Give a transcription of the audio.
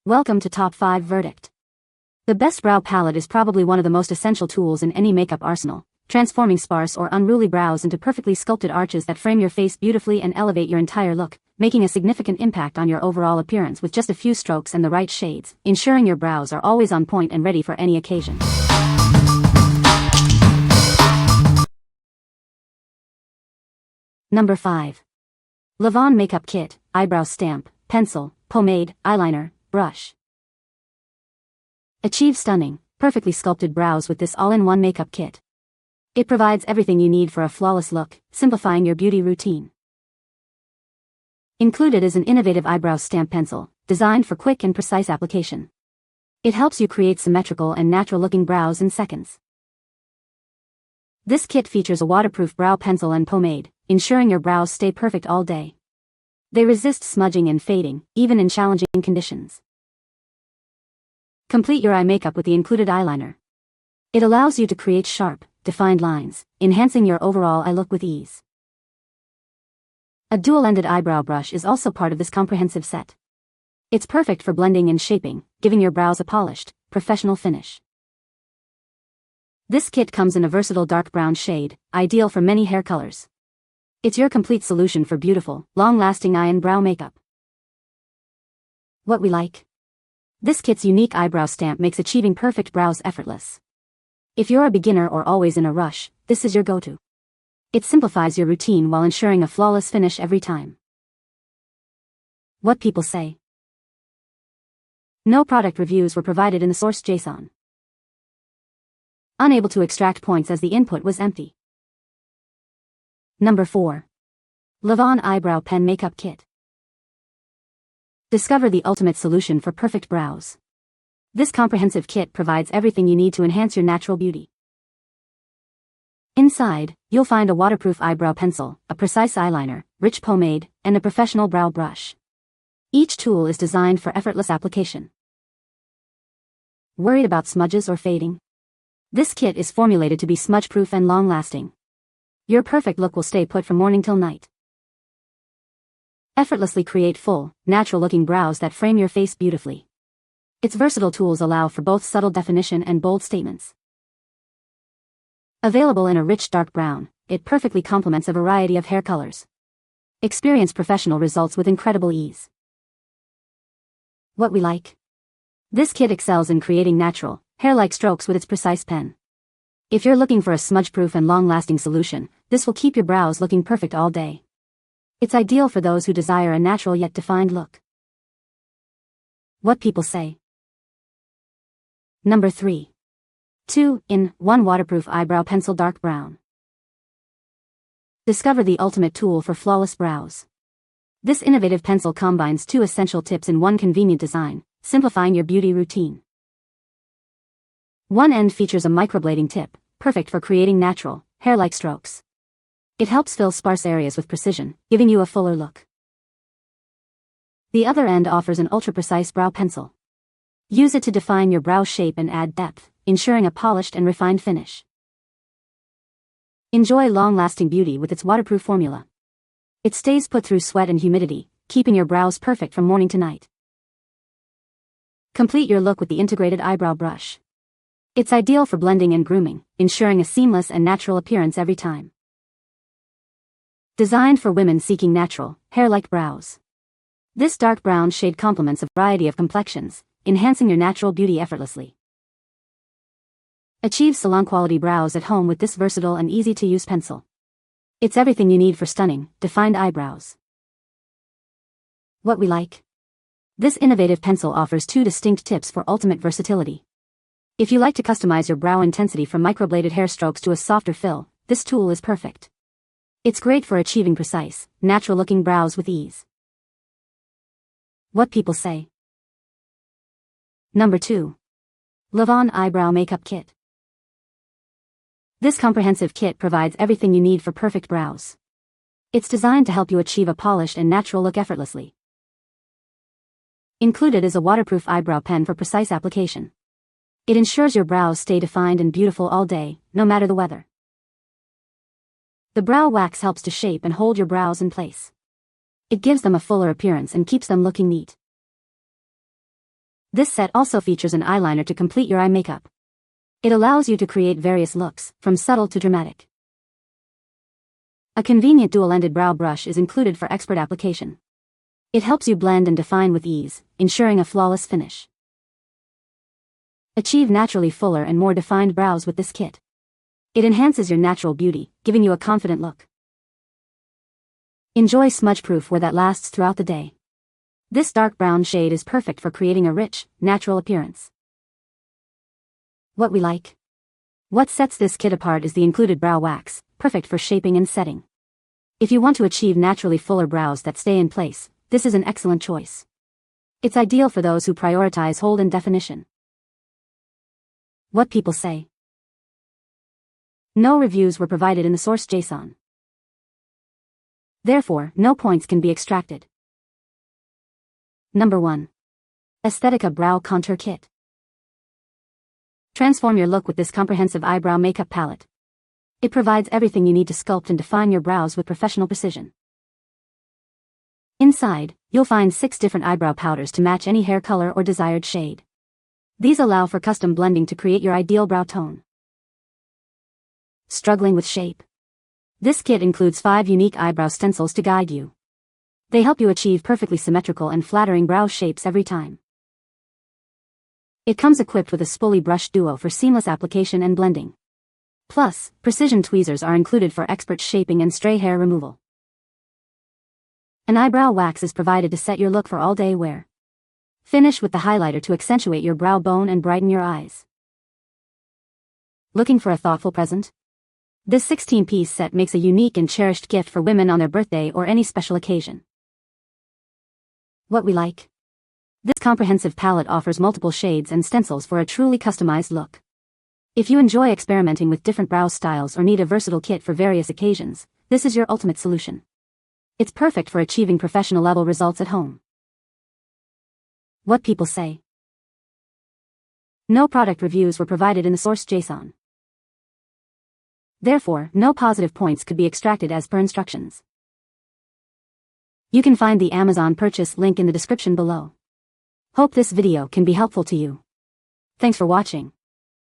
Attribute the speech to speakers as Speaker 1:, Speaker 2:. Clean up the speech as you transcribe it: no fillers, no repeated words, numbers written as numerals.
Speaker 1: Welcome to Top 5 Verdict. The best brow palette is probably one of the most essential tools in any makeup arsenal, transforming sparse or unruly brows into perfectly sculpted arches that frame your face beautifully and elevate your entire look, making a significant impact on your overall appearance with just a few strokes and the right shades, ensuring your brows are always on point and ready for any occasion. Number 5. LAVONE Makeup Kit, Eyebrow Stamp, Pencil, Pomade, Eyeliner, Brush. Achieve stunning, perfectly sculpted brows with this all-in-one makeup kit. It provides everything you need for a flawless look, simplifying your beauty routine. Included is an innovative eyebrow stamp pencil, designed for quick and precise application. It helps you create symmetrical and natural-looking brows in seconds. This kit features a waterproof brow pencil and pomade, ensuring your brows stay perfect all day. They resist smudging and fading, even in challenging conditions. Complete your eye makeup with the included eyeliner. It allows you to create sharp, defined lines, enhancing your overall eye look with ease. A dual-ended eyebrow brush is also part of this comprehensive set. It's perfect for blending and shaping, giving your brows a polished, professional finish. This kit comes in a versatile dark brown shade, ideal for many hair colors. It's your complete solution for beautiful, long-lasting eye and brow makeup. What we like. This kit's unique eyebrow stamp makes achieving perfect brows effortless. If you're a beginner or always in a rush, this is your go-to. It simplifies your routine while ensuring a flawless finish every time. What people say. No product reviews were provided in the source JSON. Unable to extract points as the input was empty. Number 4. LAVONE Eyebrow Pen Makeup Kit. Discover the ultimate solution for perfect brows. This comprehensive kit provides everything you need to enhance your natural beauty. Inside, you'll find a waterproof eyebrow pencil, a precise eyeliner, rich pomade, and a professional brow brush. Each tool is designed for effortless application. Worried about smudges or fading? This kit is formulated to be smudge-proof and long-lasting. Your perfect look will stay put from morning till night. Effortlessly create full, natural-looking brows that frame your face beautifully. Its versatile tools allow for both subtle definition and bold statements. Available in a rich dark brown, it perfectly complements a variety of hair colors. Experience professional results with incredible ease. What we like. This kit excels in creating natural, hair-like strokes with its precise pen. If you're looking for a smudge-proof and long-lasting solution, this will keep your brows looking perfect all day. It's ideal for those who desire a natural yet defined look. What people say. Number 3. 2-in-1 Waterproof Eyebrow Pencil Dark Brown. Discover the ultimate tool for flawless brows. This innovative pencil combines two essential tips in one convenient design, simplifying your beauty routine. One end features a microblading tip, perfect for creating natural, hair-like strokes. It helps fill sparse areas with precision, giving you a fuller look. The other end offers an ultra-precise brow pencil. Use it to define your brow shape and add depth, ensuring a polished and refined finish. Enjoy long-lasting beauty with its waterproof formula. It stays put through sweat and humidity, keeping your brows perfect from morning to night. Complete your look with the integrated eyebrow brush. It's ideal for blending and grooming, ensuring a seamless and natural appearance every time. Designed for women seeking natural, hair-like brows. This dark brown shade complements a variety of complexions, enhancing your natural beauty effortlessly. Achieve salon-quality brows at home with this versatile and easy-to-use pencil. It's everything you need for stunning, defined eyebrows. What we like. This innovative pencil offers two distinct tips for ultimate versatility. If you like to customize your brow intensity from microbladed hair strokes to a softer fill, this tool is perfect. It's great for achieving precise, natural-looking brows with ease. What people say. Number 2. LAVONE Eyebrow Makeup Kit. This comprehensive kit provides everything you need for perfect brows. It's designed to help you achieve a polished and natural look effortlessly. Included is a waterproof eyebrow pen for precise application. It ensures your brows stay defined and beautiful all day, no matter the weather. The brow wax helps to shape and hold your brows in place. It gives them a fuller appearance and keeps them looking neat. This set also features an eyeliner to complete your eye makeup. It allows you to create various looks, from subtle to dramatic. A convenient dual-ended brow brush is included for expert application. It helps you blend and define with ease, ensuring a flawless finish. Achieve naturally fuller and more defined brows with this kit. It enhances your natural beauty, giving you a confident look. Enjoy smudge-proof wear that lasts throughout the day. This dark brown shade is perfect for creating a rich, natural appearance. What we like. What sets this kit apart is the included brow wax, perfect for shaping and setting. If you want to achieve naturally fuller brows that stay in place, this is an excellent choice. It's ideal for those who prioritize hold and definition. What people say. No reviews were provided in the source JSON. Therefore, no points can be extracted. Number 1. Aesthetica Brow Contour Kit. Transform your look with this comprehensive eyebrow makeup palette. It provides everything you need to sculpt and define your brows with professional precision. Inside, you'll find 6 different eyebrow powders to match any hair color or desired shade. These allow for custom blending to create your ideal brow tone. Struggling with shape? This kit includes 5 unique eyebrow stencils to guide you. They help you achieve perfectly symmetrical and flattering brow shapes every time. It comes equipped with a spoolie brush duo for seamless application and blending. Plus, precision tweezers are included for expert shaping and stray hair removal. An eyebrow wax is provided to set your look for all-day wear. Finish with the highlighter to accentuate your brow bone and brighten your eyes. Looking for a thoughtful present? This 16-piece set makes a unique and cherished gift for women on their birthday or any special occasion. What we like. This comprehensive palette offers multiple shades and stencils for a truly customized look. If you enjoy experimenting with different brow styles or need a versatile kit for various occasions, this is your ultimate solution. It's perfect for achieving professional-level results at home. What people say. No product reviews were provided in the source JSON. Therefore, no positive points could be extracted as per instructions. You can find the Amazon purchase link in the description below. Hope this video can be helpful to you. Thanks for watching.